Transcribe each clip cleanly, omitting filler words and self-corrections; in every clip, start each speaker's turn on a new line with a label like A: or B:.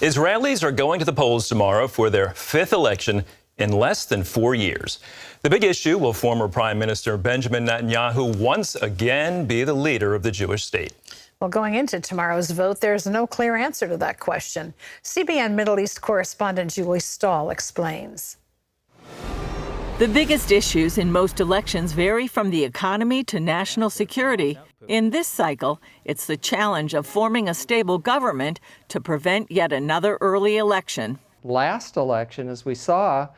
A: Israelis are going to the polls tomorrow for their fifth election in less than 4 years. The big issue: will former Prime Minister Benjamin Netanyahu once again be the leader of the Jewish state?
B: Well, going into tomorrow's vote, there's no clear answer to that question. CBN Middle East correspondent Julie Stahl explains.
C: The biggest issues in most elections vary from the economy to national security. In this cycle, it's the challenge of forming a stable government to prevent yet another early election.
D: Last election, as we saw,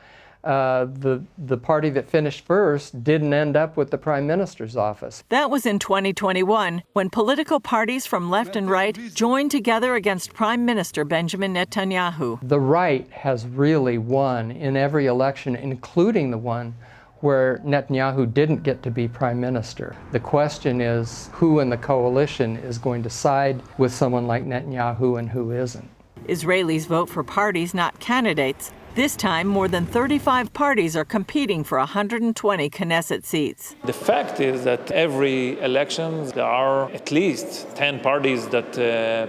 D: the party that finished first didn't end up with the Prime Minister's office.
C: That was in 2021, when political parties from left and right joined together against Prime Minister Benjamin Netanyahu.
D: The right has really won in every election, including the one where Netanyahu didn't get to be Prime Minister. The question is who in the coalition is going to side with someone like Netanyahu and who isn't.
C: Israelis vote for parties, not candidates. This time, more than 35 parties are competing for 120 Knesset seats.
E: The fact is that every election, there are at least 10 parties that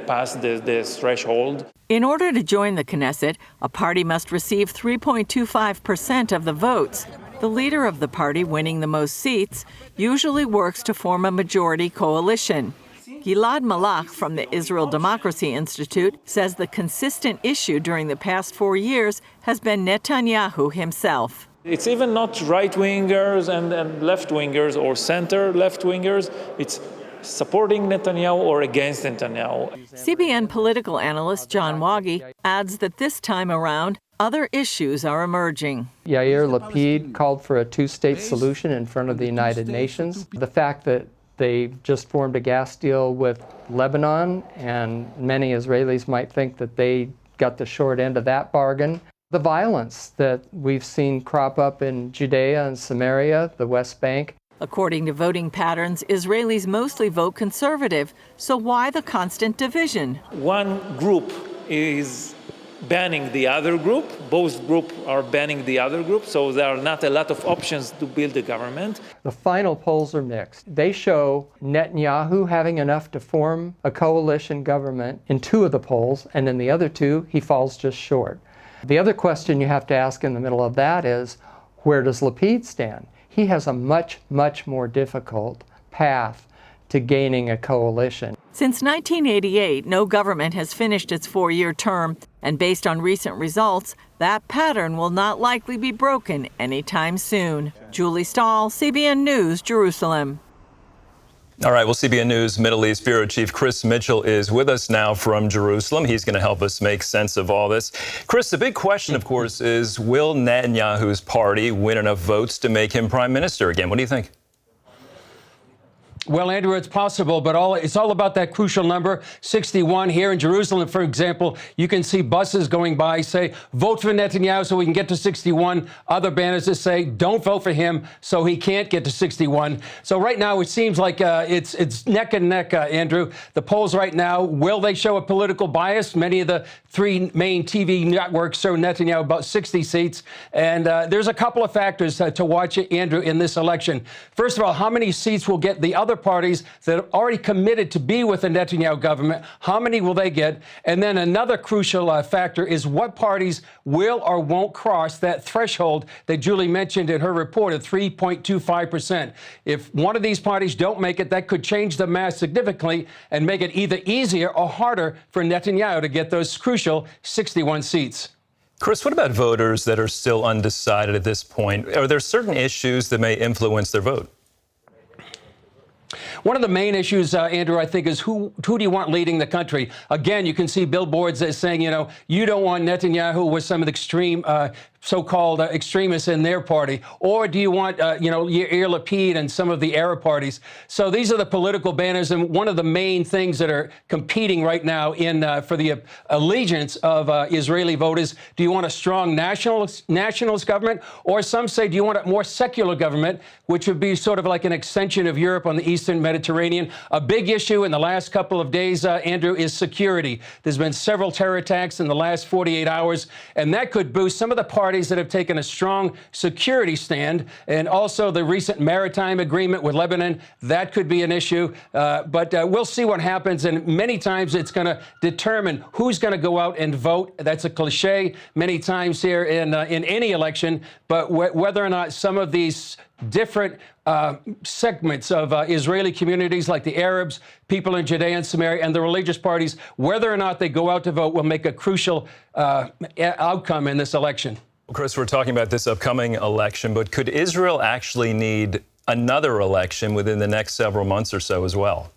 E: pass this threshold.
C: In order to join the Knesset, a party must receive 3.25% of the votes. The leader of the party winning the most seats usually works to form a majority coalition. Gilad Malach from the Israel Democracy Institute says the consistent issue during the past 4 years has been Netanyahu himself.
E: It's even not right-wingers and left-wingers or center-left-wingers. It's supporting Netanyahu or against Netanyahu.
C: CBN political analyst John Waage adds that this time around, other issues are emerging.
D: Yair Lapid called for a two-state solution in front of the United Nations. The fact that they just formed a gas deal with Lebanon, and many Israelis might think that they got the short end of that bargain. The violence that we've seen crop up in Judea and Samaria, the West Bank.
C: According to voting patterns, Israelis mostly vote conservative. So why the constant division?
E: One group is banning the other group. Both groups are banning the other group, so there are not a lot of options to build a government.
D: The final polls are mixed. They show Netanyahu having enough to form a coalition government in 2 of the polls, and in the other 2, he falls just short. The other question you have to ask in the middle of that is, where does Lapid stand? He has a much, much more difficult path to gaining a coalition.
C: Since 1988, no government has finished its 4-year term, and based on recent results, that pattern will not likely be broken anytime soon. Julie Stahl, CBN News, Jerusalem.
A: All right, well, CBN News Middle East Bureau Chief Chris Mitchell is with us now from Jerusalem. He's going to help us make sense of all this. Chris, the big question, of course, is will Netanyahu's party win enough votes to make him prime minister again? What do you think?
F: Well, Andrew, it's possible, but it's all about that crucial number, 61. Here in Jerusalem, for example, you can see buses going by, say, vote for Netanyahu so we can get to 61. Other banners that say, don't vote for him so he can't get to 61. So right now, it seems like it's neck and neck, Andrew. The polls right now, will they show a political bias? Many of the 3 main TV networks show Netanyahu about 60 seats. And there's a couple of factors to watch, Andrew, in this election. First of all, how many seats will get the other parties that are already committed to be with the Netanyahu government? How many will they get? And then another crucial factor is what parties will or won't cross that threshold that Julie mentioned in her report of 3.25%. If one of these parties don't make it, that could change the math significantly and make it either easier or harder for Netanyahu to get those crucial 61 seats.
A: Chris, what about voters that are still undecided at this point? Are there certain issues that may influence their vote?
F: One of the main issues, Andrew, I think, is who do you want leading the country? Again, you can see billboards that saying, you don't want Netanyahu with some of the extreme so-called extremists in their party, or do you want, Yair Lapid and some of the Arab parties? So these are the political banners, and one of the main things that are competing right now for the allegiance of Israeli voters. Do you want a strong nationalist government, or some say, do you want a more secular government, which would be sort of like an extension of Europe on the east eastern Mediterranean. A big issue in the last couple of days, Andrew, is security. There's been several terror attacks in the last 48 hours, and that could boost some of the parties that have taken a strong security stand. And also the recent maritime agreement with Lebanon, that could be an issue. But we'll see what happens. And many times it's going to determine who's going to go out and vote. That's a cliche many times here in any election. But whether or not some of these different segments of Israeli communities, like the Arabs, people in Judea and Samaria, and the religious parties, whether or not they go out to vote will make a crucial outcome in this election.
A: Well, Chris, we're talking about this upcoming election, but could Israel actually need another election within the next several months or so as well?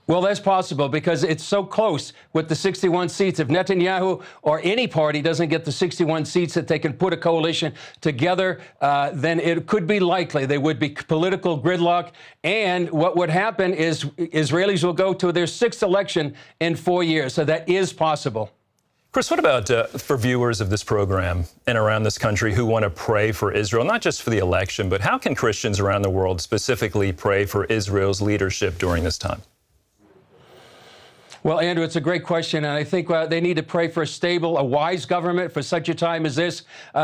F: Well, that's possible because it's so close with the 61 seats. If Netanyahu or any party doesn't get the 61 seats that they can put a coalition together, then it could be likely there would be political gridlock. And what would happen is Israelis will go to their 6th election in 4 years. So that is possible.
A: Chris, what about for viewers of this program and around this country who want to pray for Israel, not just for the election, but how can Christians around the world specifically pray for Israel's leadership during this time?
F: Well, Andrew, it's a great question, and I think they need to pray for a stable, a wise government for such a time as this,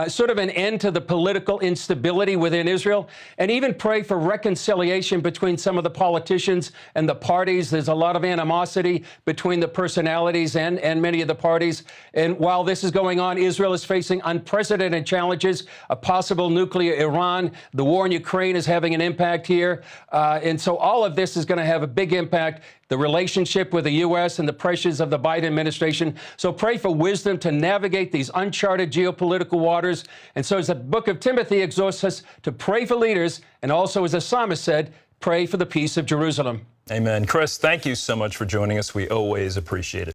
F: sort of an end to the political instability within Israel, and even pray for reconciliation between some of the politicians and the parties. There's a lot of animosity between the personalities and many of the parties. And while this is going on, Israel is facing unprecedented challenges, a possible nuclear Iran. The war in Ukraine is having an impact here. And so all of this is going to have a big impact. The relationship with the U.S. and the pressures of the Biden administration. So pray for wisdom to navigate these uncharted geopolitical waters. And so as the book of Timothy exhorts us to pray for leaders, and also as the psalmist said, pray for the peace of Jerusalem.
A: Amen. Chris, thank you so much for joining us. We always appreciate it.